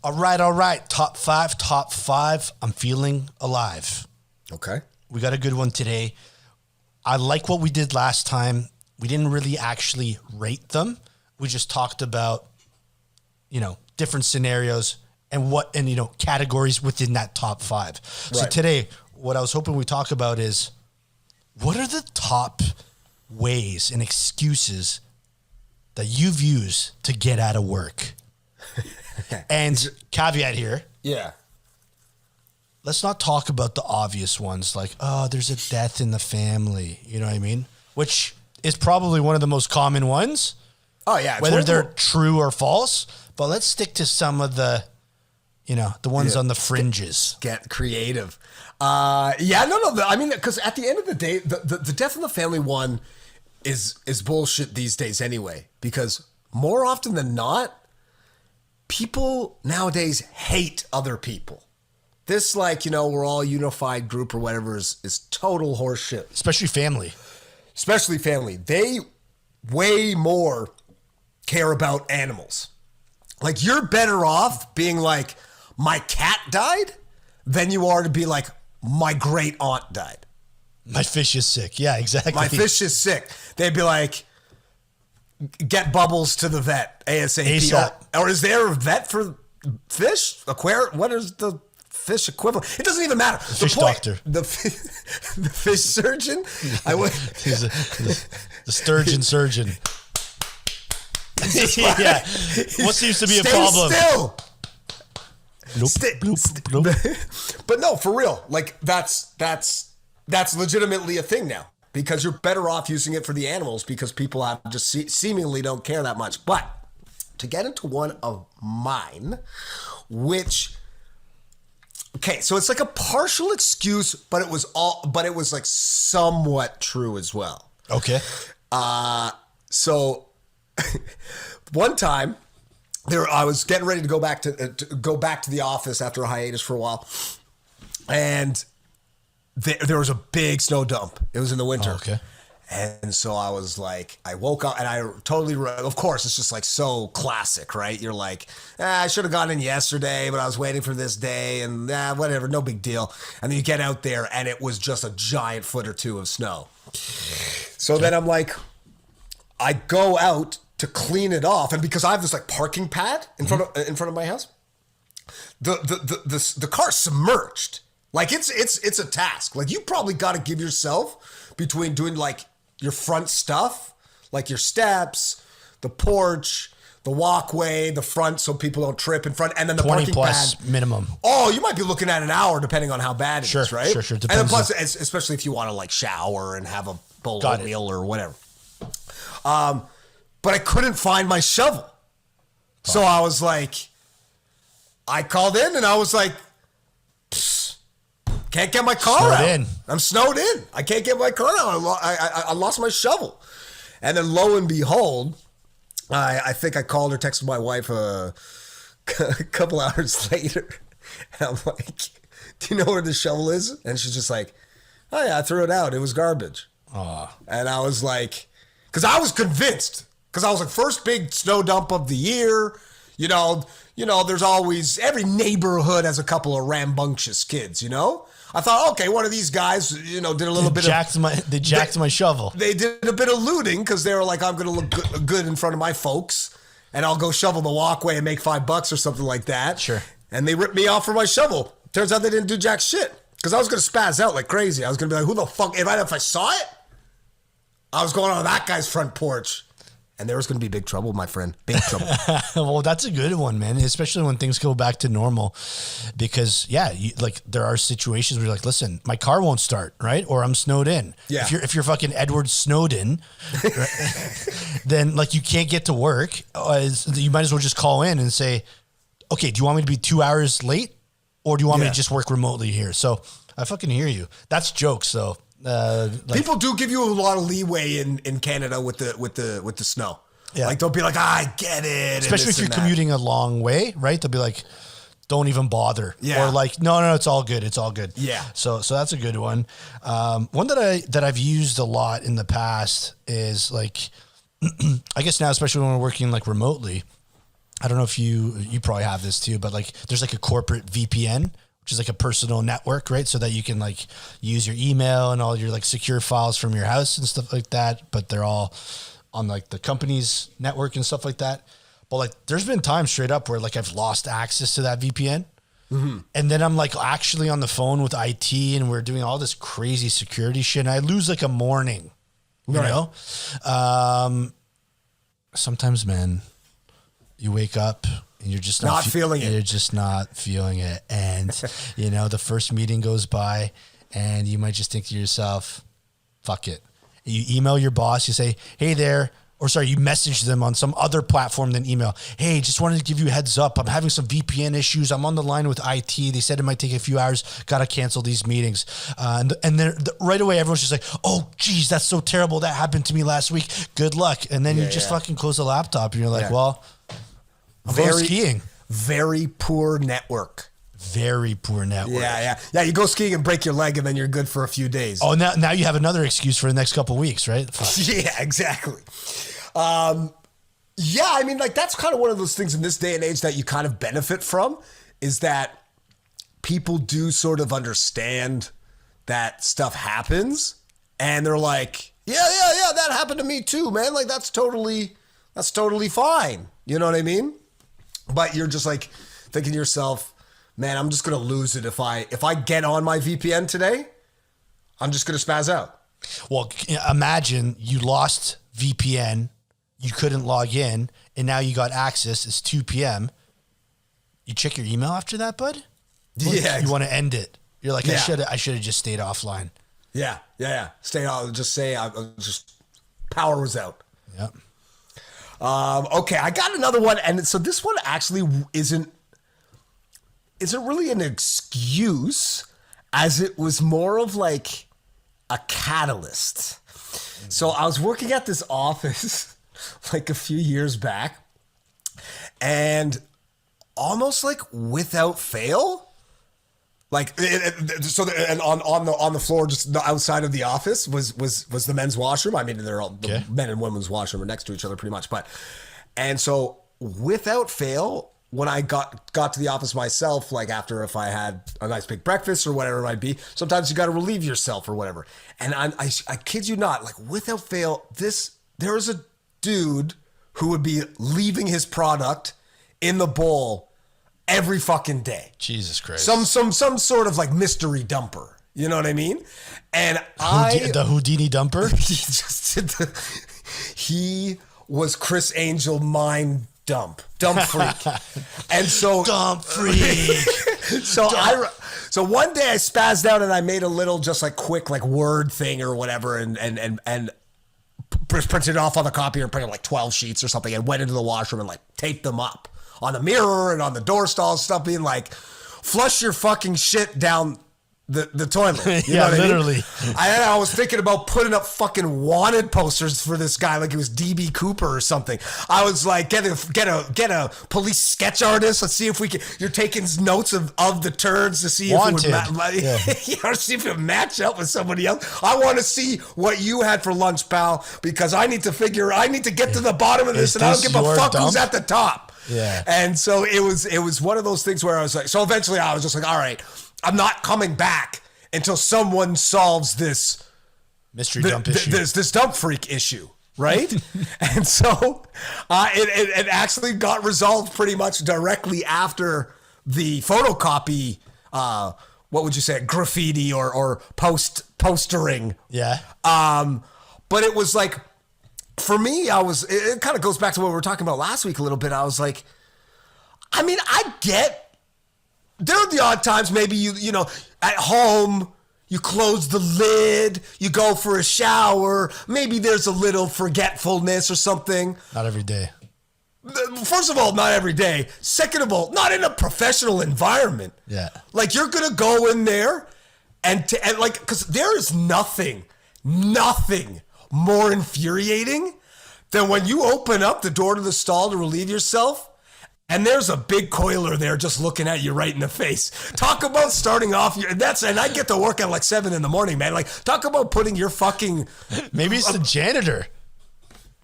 All right. Top five. I'm feeling alive. Okay. We got a good one today. I like what we did last time. We didn't really actually rate them. We just talked about, different scenarios and categories within that top five. Right. So today, what I was hoping we talk about is what are the top ways and excuses that you've used to get out of work? And caveat here. Yeah. Let's not talk about the obvious ones like, oh, there's a death in the family. You know what I mean? Which is probably one of the most common ones. Oh, yeah. Whether they're true or false. But let's stick to some of the, the ones on the fringes. Get creative. No. I mean, because at the end of the day, the death in the family one is bullshit these days anyway. Because more often than not, people nowadays hate other people. This, we're all unified group or whatever is total horseshit. Especially family. They way more care about animals. Like, you're better off being like, my cat died than you are to be like, my great aunt died. My fish is sick. Yeah, exactly. My fish is sick. They'd be like, get Bubbles to the vet ASAP. Or is there a vet for fish? What is the fish equivalent? It doesn't even matter. The fish doctor. The fish surgeon? He's the sturgeon surgeon. Yeah. What seems to be a problem? Still. Nope. But no, for real. Like, that's legitimately a thing now. Because you're better off using it for the animals because people have just seemingly don't care that much. But to get into one of mine, which, okay, so it's like a partial excuse, but it was like somewhat true as well. Okay. So one time I was getting ready to go back to the office after a hiatus for a while, and there was a big snow dump. It was in the winter. Oh, okay. And so I was like, I woke up and I totally, of course, it's just like so classic, right? You're like, I should have gone in yesterday, but I was waiting for this day and whatever, no big deal. And then you get out there and it was just a giant foot or two of snow. So then I'm like, I go out to clean it off. And because I have this like parking pad in front of my house, the car's submerged. Like it's a task. Like you probably got to give yourself between doing like your front stuff, like your steps, the porch, the walkway, the front so people don't trip in front, and then the 20 parking plus pad. minimum. Oh, you might be looking at an hour depending on how bad it is, right? Sure. And then plus, especially if you want to like shower and have a bowl of meal or whatever. But I couldn't find my shovel. So I was like, I called in and I was like, can't get my car out. I'm snowed in. I can't get my car out. I lost my shovel. And then lo and behold, I think I called or texted my wife a couple hours later. And I'm like, do you know where the shovel is? And she's just like, oh yeah, I threw it out. It was garbage. And I was like, because I was convinced. Because I was like, first big snow dump of the year. You know, there's always, every neighborhood has a couple of rambunctious kids, you know? I thought, okay, one of these guys, did a little bit They jacked my shovel. They did a bit of looting because they were like, I'm going to look good in front of my folks and I'll go shovel the walkway and make $5 or something like that. Sure. And they ripped me off for my shovel. Turns out they didn't do jack shit because I was going to spaz out like crazy. I was going to be like, who the fuck, if I saw it, I was going on that guy's front porch. And there was going to be big trouble, my friend. Big trouble. Well, that's a good one, man. Especially when things go back to normal. Because, there are situations where you're like, listen, my car won't start, right? Or I'm snowed in. Yeah. If you're fucking Edward Snowden, right, then, you can't get to work. You might as well just call in and say, okay, do you want me to be 2 hours late? Or do you want me to just work remotely here? So I fucking hear you. That's jokes, though. People do give you a lot of leeway in Canada with the snow. Yeah. Like they'll be like, I get it. Especially if you're commuting a long way, right? They'll be like, don't even bother. Yeah. Or like, no, it's all good. It's all good. Yeah. So that's a good one. One that I've used a lot in the past is like, I guess now, especially when we're working like remotely, I don't know if you probably have this too, but like there's like a corporate VPN, which is like a personal network, right? So that you can like use your email and all your like secure files from your house and stuff like that, but they're all on like the company's network and stuff like that. But like there's been times straight up where like I've lost access to that VPN. Mm-hmm. And then I'm like actually on the phone with IT and we're doing all this crazy security shit. And I lose like a morning, you know? Sometimes, man, you wake up and you're just not feeling it. You're just not feeling it. And, you know, the first meeting goes by and you might just think to yourself, fuck it. You email your boss, you say, hey there, or sorry, you message them on some other platform than email. Hey, just wanted to give you a heads up. I'm having some VPN issues. I'm on the line with IT. They said it might take a few hours. Got to cancel these meetings. And then right away, everyone's just like, oh, geez, that's so terrible. That happened to me last week. Good luck. And then you just fucking close the laptop and you're like, well, I'm going skiing. Very poor network. Very poor network. Yeah. You go skiing and break your leg and then you're good for a few days. Oh, now you have another excuse for the next couple of weeks, right? Yeah, exactly. Yeah, I mean, like that's kind of one of those things in this day and age that you kind of benefit from is that people do sort of understand that stuff happens and they're like, yeah, that happened to me too, man. Like that's totally fine. You know what I mean? But you're just like thinking to yourself, man, I'm just going to lose it if I get on my VPN today. I'm just going to spaz out. Well, imagine you lost VPN, you couldn't log in, and now you got access. It's 2 p.m. You check your email after that, bud? Yeah. You want to end it. You're like, I should have just stayed offline. Yeah. Stay out. Just say power was out. Yep. Okay, I got another one, and so this one actually isn't really an excuse, as it was more of like a catalyst. So I was working at this office like a few years back, and almost like without fail, like on the floor just outside of the office was the men's washroom. I mean, they're all the men and women's washroom are next to each other pretty much, and so without fail, when I got to the office myself, like after if I had a nice big breakfast or whatever it might be, sometimes you got to relieve yourself or whatever. And I kid you not, like without fail, there was a dude who would be leaving his product in the bowl every fucking day. Jesus Christ. Some sort of like mystery dumper. You know what I mean? And the Houdini dumper? He was Chris Angel mind dump freak. And so dump freak. So one day I spazzed out and I made a little just like quick like word thing or whatever and printed it off on the copier and printed like 12 sheets or something and went into the washroom and like taped them up on the mirror and on the door stalls, stuff being like, flush your fucking shit down the toilet. You know what literally. I mean? I was thinking about putting up fucking wanted posters for this guy, like it was DB Cooper or something. I was like, get a police sketch artist. Let's see if we can. You're taking notes of the turds to see wanted. If it would see if it match up with somebody else. I want to see what you had for lunch, pal, because I need to get to the bottom of this, and I don't give a fuck who's at the top. Yeah. And so it was one of those things where I was like, so eventually I was just like, all right, I'm not coming back until someone solves this mystery dump issue. This dump freak issue, right? And so it actually got resolved pretty much directly after the photocopy. What would you say? Graffiti or postering. Yeah. But it was like, for me, it kind of goes back to what we were talking about last week a little bit. I was like, I mean, there are the odd times maybe you know, at home, you close the lid, you go for a shower, maybe there's a little forgetfulness or something. Not every day. First of all, not every day. Second of all, not in a professional environment. Yeah. Like you're going to go in there and like, because there is nothing more infuriating than when you open up the door to the stall to relieve yourself and there's a big coiler there just looking at you right in the face. Talk about starting off and I get to work at like 7 a.m, man. Like talk about putting your fucking. Maybe it's the janitor.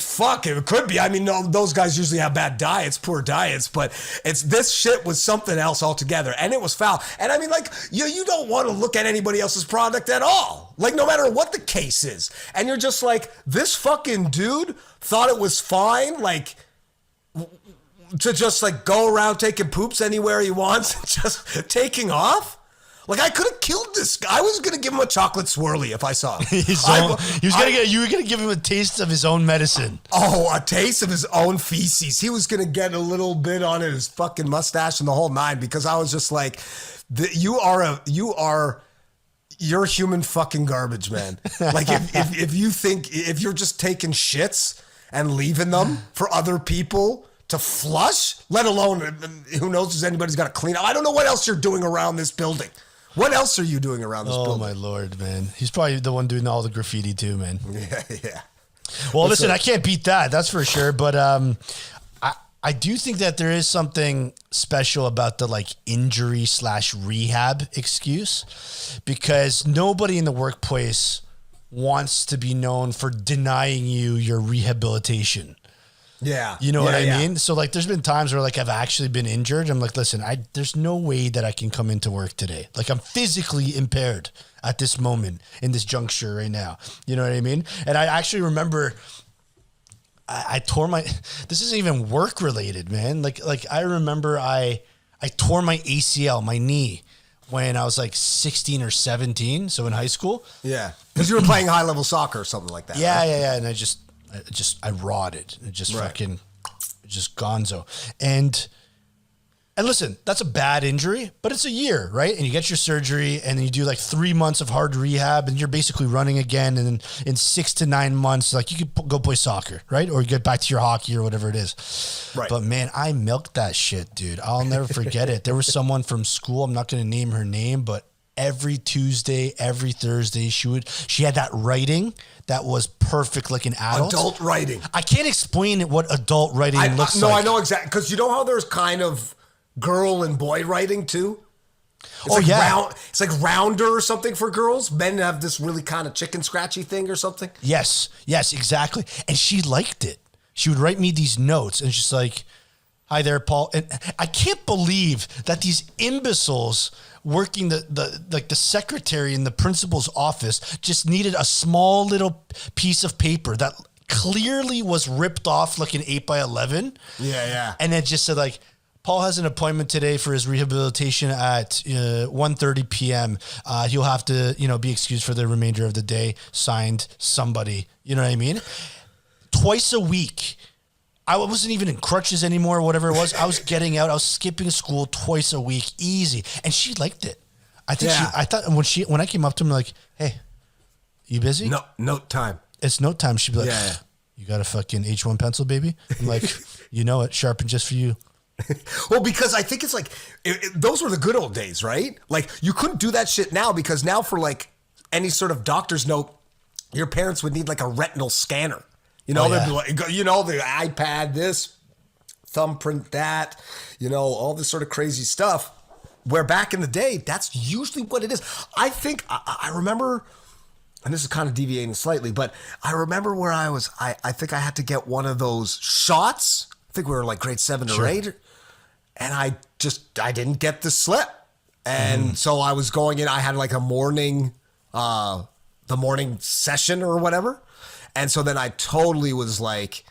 Fuck, it could be. I mean, no, those guys usually have bad diets, poor diets, but this shit was something else altogether, and it was foul. And I mean, like, you don't want to look at anybody else's product at all, like, no matter what the case is. And you're just like, this fucking dude thought it was fine, like, to just like go around taking poops anywhere he wants and just taking off. Like, I could have killed this guy. I was going to give him a chocolate swirly if I saw him. You were going to give him a taste of his own medicine. Oh, a taste of his own feces. He was going to get a little bit on his fucking mustache and the whole nine, because I was just like, you're human fucking garbage, man. Like, if you're just taking shits and leaving them for other people to flush, let alone, who knows if anybody's got to clean up. I don't know what else you're doing around this building. What else are you doing around this building? Oh, my Lord, man. He's probably the one doing all the graffiti too, man. Yeah. Well, listen, I can't beat that. That's for sure. But I do think that there is something special about the like injury/rehab excuse, because nobody in the workplace wants to be known for denying you your rehabilitation. Yeah. You know what I mean? So like, there's been times where like I've actually been injured. I'm like, listen, there's no way that I can come into work today. Like, I'm physically impaired at this moment in this juncture right now. You know what I mean? And I actually remember I tore this isn't even work related, man. Like I remember I tore my ACL, my knee, when I was like 16 or 17. So in high school. Yeah. Because you were playing high level soccer or something like that. Yeah. Right? Yeah. And I rotted. It just fucking, just gonzo. And listen, that's a bad injury, but it's a year, right? And you get your surgery and then you do like 3 months of hard rehab and you're basically running again. And then in 6 to 9 months, like, you could go play soccer, right? Or you get back to your hockey or whatever it is. Right. But man, I milked that shit, dude. I'll never forget it. There was someone from school, I'm not going to name her name, but every Tuesday, every Thursday, she had that writing that was perfect, like an adult. Adult writing. I can't explain what adult writing looks like. No, I know exactly. Because you know how there's kind of girl and boy writing too? It's like rounder or something for girls. Men have this really kind of chicken scratchy thing or something. Yes, exactly. And she liked it. She would write me these notes and she's like, "Hi there, Paul." And I can't believe that these imbeciles working the secretary in the principal's office just needed a small little piece of paper that clearly was ripped off like an 8x11. Yeah. And it just said like, "Paul has an appointment today for his rehabilitation at 1:30 p.m. He'll have to, be excused for the remainder of the day. Signed, somebody." You know what I mean? Twice a week. I wasn't even in crutches anymore, whatever it was. I was getting out. I was skipping school twice a week, easy. And she liked it. I thought when I came up to him, like, "Hey, you busy?" No, note time. It's note time. She'd be like, "You got a fucking H1 pencil, baby?" I'm like, "You know it, sharpened just for you." Well, because I think it's like, those were the good old days, right? Like, you couldn't do that shit now, because now for like any sort of doctor's note, your parents would need like a retinal scanner. They'd be like, the iPad, this, thumbprint, that, all this sort of crazy stuff. Where back in the day, that's usually what it is. I think, I remember, and this is kind of deviating slightly, but I remember where I was, I think I had to get one of those shots. I think we were like grade 7 or 8. And I didn't get the slip. And so I was going in, I had like a morning, the morning session or whatever. And so then I totally was like,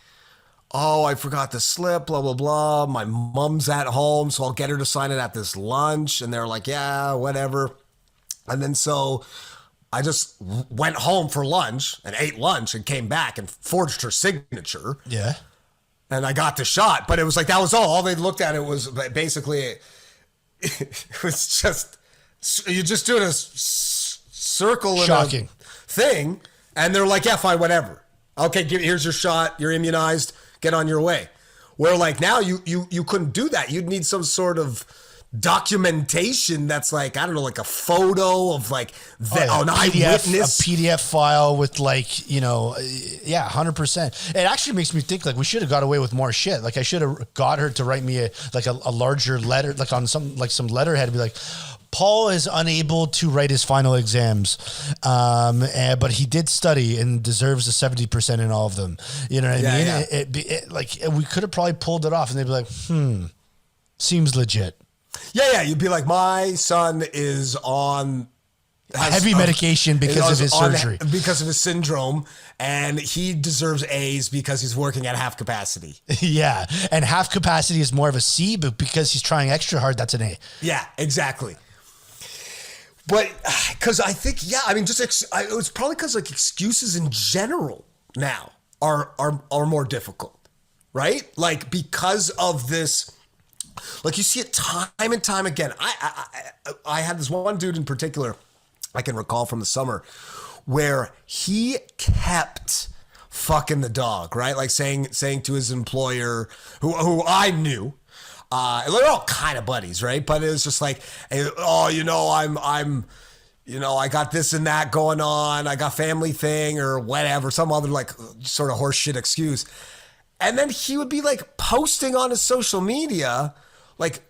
"Oh, I forgot the slip, blah, blah, blah. My mom's at home, so I'll get her to sign it at this lunch." And they're like, "Yeah, whatever." And then so I just went home for lunch and ate lunch and came back and forged her signature. Yeah. And I got the shot, but it was like, that was all. All they looked at, it was basically, it was just, you just doing a circle. Shocking. In a thing. And they're like, "Yeah, fine, whatever. Okay, here's your shot. You're immunized. Get on your way." Where like now you couldn't do that. You'd need some sort of documentation that's like, I don't know, like a photo of like an eyewitness. A PDF file with like, 100%. It actually makes me think like we should have got away with more shit. Like I should have got her to write me a larger letter, like on some letterhead, and be like, Paul is unable to write his final exams, but he did study and deserves a 70% in all of them. You know what I mean? Yeah. We could have probably pulled it off, and they'd be like, seems legit. Yeah. You'd be like, my son is on heavy medication because of his surgery. Because of his syndrome, and he deserves A's because he's working at half capacity. Yeah, and half capacity is more of a C, but because he's trying extra hard, that's an A. Yeah, exactly. But because I think, it's probably because like excuses in general now are more difficult, right? Like because of this, like you see it time and time again. I had this one dude in particular I can recall from the summer where he kept fucking the dog, right? Like saying to his employer, who I knew, they're all kind of buddies, right? But it was just like, I'm I got this and that going on. I got family thing or whatever, some other like sort of horseshit excuse. And then he would be like posting on his social media, like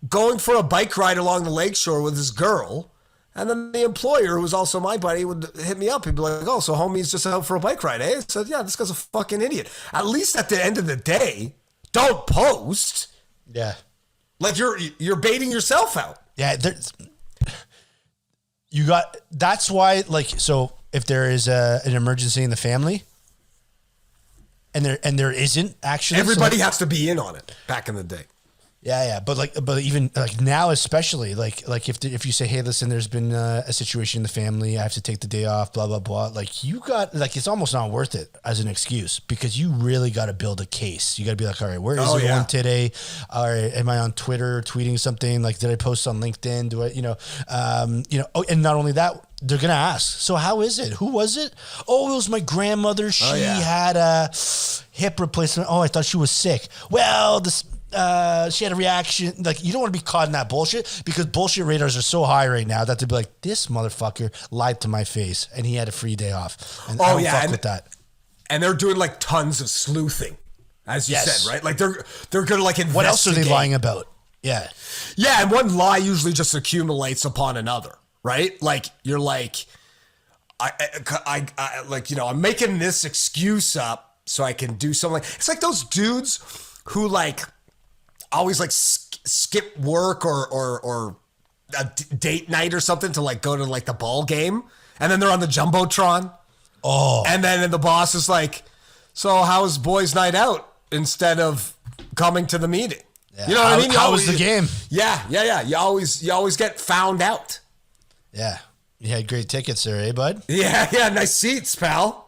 going for a bike ride along the lakeshore with his girl. And then the employer, who was also my buddy, would hit me up. He'd be like, oh, so homie's just out for a bike ride, eh? I said, yeah, this guy's a fucking idiot. At least at the end of the day, don't post. Yeah. Like you're baiting yourself out. Yeah. That's why, like, so if there is an emergency in the family and there isn't actually. Everybody has to be in on it back in the day. Yeah, but even like now, especially like if you say, hey, listen, there's been a situation in the family, I have to take the day off, blah blah blah. Like you got it's almost not worth it as an excuse because you really got to build a case. You got to be like, all right, where is everyone today? All right, am I on Twitter tweeting something? Like, did I post on LinkedIn? Do I, Oh, and not only that, they're gonna ask. So how is it? Who was it? Oh, it was my grandmother. She had a hip replacement. Oh, I thought she was sick. Well, she had a reaction. Like, you don't want to be caught in that bullshit because bullshit radars are so high right now that they'd be like, this motherfucker lied to my face and he had a free day off. And I don't fuck with that. And they're doing like tons of sleuthing, as you said, right? Like they're gonna like investigate. What else are they lying about? Yeah. Yeah, and one lie usually just accumulates upon another, right? Like you're like, I like, I'm making this excuse up so I can do something. It's like those dudes who like always like skip work or a date night or something to like go to like the ball game, and then they're on the Jumbotron. Oh, and then the boss is like, so how's boys' night out instead of coming to the meeting? Yeah. You know what I mean? How was the game? Yeah. You always get found out. Yeah. You had great tickets there, eh, bud? Yeah. Nice seats, pal.